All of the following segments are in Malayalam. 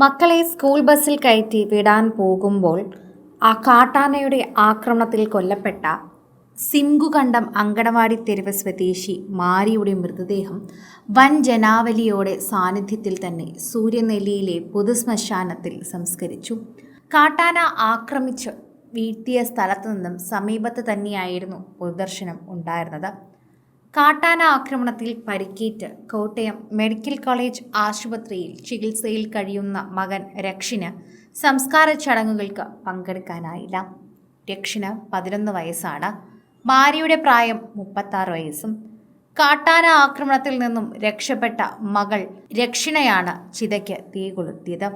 മക്കളെ സ്കൂൾ ബസ്സിൽ കയറ്റി വിടാൻ പോകുമ്പോൾ ആ കാട്ടാനയുടെ ആക്രമണത്തിൽ കൊല്ലപ്പെട്ട സിംഗുകണ്ടം അങ്കണവാടി തെരുവ് സ്വദേശി മാരിയുടെ മൃതദേഹം വൻ ജനാവലിയോടെ സാന്നിധ്യത്തിൽ തന്നെ സൂര്യനെല്ലിയിലെ പൊതുശ്മശാനത്തിൽ സംസ്കരിച്ചു. കാട്ടാന ആക്രമിച്ച് വീഴ്ത്തിയ സ്ഥലത്തു നിന്നും സമീപത്ത് തന്നെയായിരുന്നു പൊതുദർശനം ഉണ്ടായിരുന്നത്. കാട്ടാന ആക്രമണത്തിൽ പരിക്കേറ്റ് കോട്ടയം മെഡിക്കൽ കോളേജ് ആശുപത്രിയിൽ ചികിത്സയിൽ കഴിയുന്ന മകൻ രക്ഷിന് സംസ്കാര ചടങ്ങുകൾക്ക് പങ്കെടുക്കാനായില്ല. രക്ഷിന് 11 വയസ്സാണ്. മാരിയുടെ പ്രായം 36 വയസ്സും. കാട്ടാന ആക്രമണത്തിൽ നിന്നും രക്ഷപ്പെട്ട മകൾ രക്ഷിണയാണ് ചിതയ്ക്ക് തീ കൊളുത്തിയത്.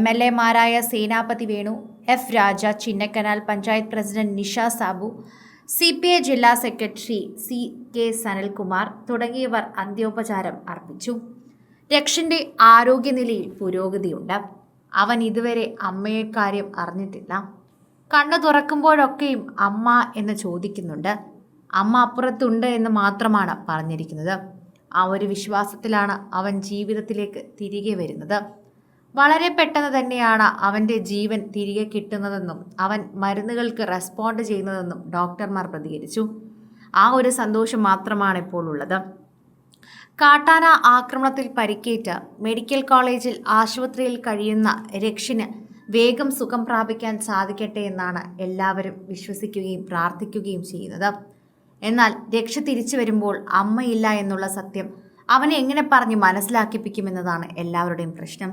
MLA മാരായ സേനാപതി വേണു, F രാജ, ചിന്നക്കനാൽ പഞ്ചായത്ത് പ്രസിഡന്റ് നിഷ സാബു, CPI ജില്ലാ സെക്രട്ടറി CK സനൽകുമാർ തുടങ്ങിയവർ അന്ത്യോപചാരം അർപ്പിച്ചു. രക്ഷിൻ്റെ ആരോഗ്യനിലയിൽ പുരോഗതിയുണ്ട്. അവൻ ഇതുവരെ അമ്മയെ കാര്യം അറിഞ്ഞിട്ടില്ല. കണ്ണു തുറക്കുമ്പോഴൊക്കെയും അമ്മ എന്ന് ചോദിക്കുന്നുണ്ട്. അമ്മ അപ്പുറത്തുണ്ട് എന്ന് മാത്രമാണ് പറഞ്ഞിരിക്കുന്നത്. ആ ഒരു വിശ്വാസത്തിലാണ് അവൻ ജീവിതത്തിലേക്ക് തിരികെ വരുന്നത്. വളരെ പെട്ടെന്ന് തന്നെയാണ് അവൻ്റെ ജീവൻ തിരികെ കിട്ടുന്നതെന്നും അവൻ മരുന്നുകൾക്ക് റെസ്പോണ്ട് ചെയ്യുന്നതെന്നും ഡോക്ടർമാർ പ്രതികരിച്ചു. ആ ഒരു സന്തോഷം മാത്രമാണ് ഇപ്പോൾ ഉള്ളത്. കാട്ടാന ആക്രമണത്തിൽ പരിക്കേറ്റ് മെഡിക്കൽ കോളേജിൽ ആശുപത്രിയിൽ കഴിയുന്ന രക്ഷിന് വേഗം സുഖം പ്രാപിക്കാൻ സാധിക്കട്ടെ എന്നാണ് എല്ലാവരും വിശ്വസിക്കുകയും പ്രാർത്ഥിക്കുകയും ചെയ്യുന്നത്. എന്നാൽ രക്ഷ തിരിച്ചു വരുമ്പോൾ അമ്മയില്ല എന്നുള്ള സത്യം അവനെ എങ്ങനെ പറഞ്ഞ് മനസ്സിലാക്കിപ്പിക്കുമെന്നതാണ് എല്ലാവരുടെയും പ്രശ്നം.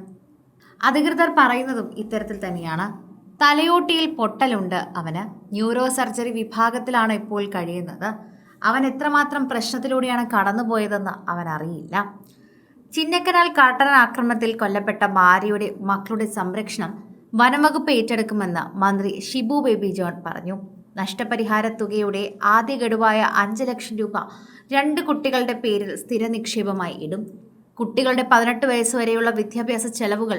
അധികൃതർ പറയുന്നതും ഇത്തരത്തിൽ തന്നെയാണ്. തലയോട്ടിയിൽ പൊട്ടലുണ്ട് അവന്. ന്യൂറോ സർജറി വിഭാഗത്തിലാണ് ഇപ്പോൾ കഴിയുന്നത്. അവൻ എത്രമാത്രം പ്രശ്നത്തിലൂടെയാണ് കടന്നുപോയതെന്ന് അവൻ അറിയില്ല. ചിന്നക്കനാൽ കാട്ടാന ആക്രമണത്തിൽ കൊല്ലപ്പെട്ട മാരിയുടെ മക്കളുടെ സംരക്ഷണം വനംവകുപ്പ് ഏറ്റെടുക്കുമെന്ന് മന്ത്രി ഷിബു ബേബി ജോൺ പറഞ്ഞു. നഷ്ടപരിഹാര തുകയുടെ ആദ്യ ഗഡുവായ 5 ലക്ഷം രൂപ 2 കുട്ടികളുടെ പേരിൽ സ്ഥിര നിക്ഷേപമായി ഇടും. കുട്ടികളുടെ 18 വയസ്സ് വരെയുള്ള വിദ്യാഭ്യാസ ചെലവുകൾ,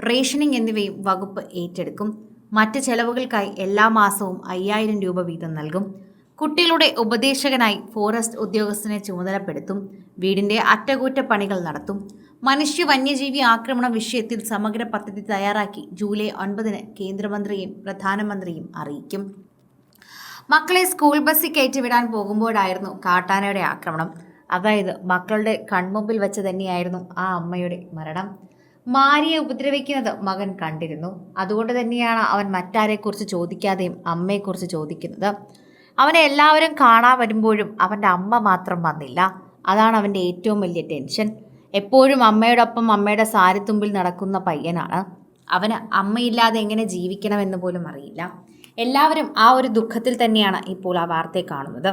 റേഷനിങ് എന്നിവയും വകുപ്പ് ഏറ്റെടുക്കും. മറ്റ് ചെലവുകൾക്കായി എല്ലാ മാസവും 5000 രൂപ വീതം നൽകും. കുട്ടികളുടെ ഉപദേശകനായി ഫോറസ്റ്റ് ഉദ്യോഗസ്ഥനെ ചുമതലപ്പെടുത്തും. വീടിൻ്റെ അറ്റകുറ്റപ്പണികൾ നടത്തും. മനുഷ്യ വന്യജീവി ആക്രമണ വിഷയത്തിൽ സമഗ്ര പദ്ധതി തയ്യാറാക്കി ജൂലൈ 9 കേന്ദ്രമന്ത്രിയും പ്രധാനമന്ത്രിയും അറിയിക്കും. മക്കളെ സ്കൂൾ ബസ്സിൽ കയറ്റിവിടാൻ പോകുമ്പോഴായിരുന്നു കാട്ടാനയുടെ ആക്രമണം. അതായത് മക്കളുടെ കൺമുമ്പിൽ വെച്ച് തന്നെയായിരുന്നു ആ അമ്മയുടെ മരണം. മാരിയെ ഉപദ്രവിക്കുന്നത് മകൻ കണ്ടിരുന്നു. അതുകൊണ്ട് തന്നെയാണ് അവൻ മറ്റാരെക്കുറിച്ച് ചോദിക്കാതെയും അമ്മയെക്കുറിച്ച് ചോദിക്കുന്നത്. അവനെ എല്ലാവരും കാണാൻ വരുമ്പോഴും അവൻ്റെ അമ്മ മാത്രം വന്നില്ല. അതാണ് അവൻ്റെ ഏറ്റവും വലിയ ടെൻഷൻ. എപ്പോഴും അമ്മയോടൊപ്പം അമ്മയുടെ സാരിത്തുമ്പിൽ നടക്കുന്ന പയ്യനാണ്. അവന് അമ്മയില്ലാതെ എങ്ങനെ ജീവിക്കണമെന്ന് പോലും അറിയില്ല. എല്ലാവരും ആ ഒരു ദുഃഖത്തിൽ തന്നെയാണ് ഇപ്പോൾ ആ വാർത്തയെ കാണുന്നത്.